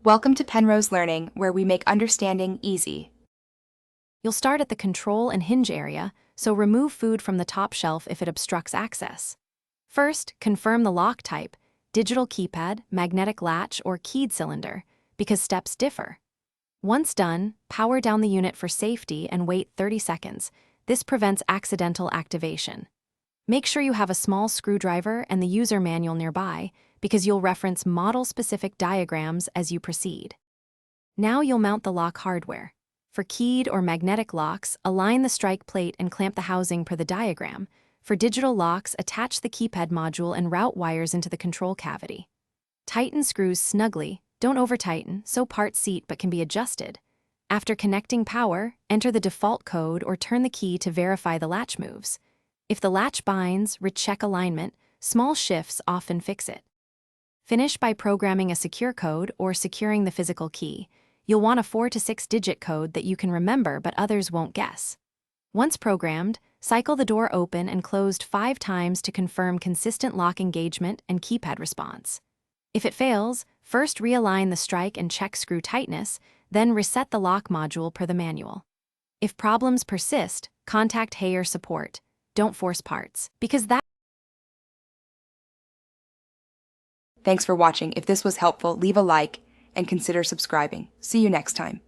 Welcome to Penrose Learning, where we make understanding easy. You'll start at the control and hinge area, so remove food from the top shelf if it obstructs access. First, confirm the lock type, digital keypad, magnetic latch, or keyed cylinder, because steps differ. Once done, power down the unit for safety and wait 30 seconds. This prevents accidental activation. Make sure you have a small screwdriver and the user manual nearby, because you'll reference model-specific diagrams as you proceed. Now you'll mount the lock hardware. For keyed or magnetic locks, align the strike plate and clamp the housing per the diagram. For digital locks, attach the keypad module and route wires into the control cavity. Tighten screws snugly, don't over-tighten, so parts seat but can be adjusted. After connecting power, enter the default code or turn the key to verify the latch moves. If the latch binds, recheck alignment. Small shifts often fix it. Finish by programming a secure code or securing the physical key. You'll want a 4 to 6 digit code that you can remember but others won't guess. Once programmed, cycle the door open and closed 5 times to confirm consistent lock engagement and keypad response. If it fails, first realign the strike and check screw tightness, then reset the lock module per the manual. If problems persist, contact HAER support. Don't force parts, because that. Thanks for watching. If this was helpful, leave a like and consider subscribing. See you next time.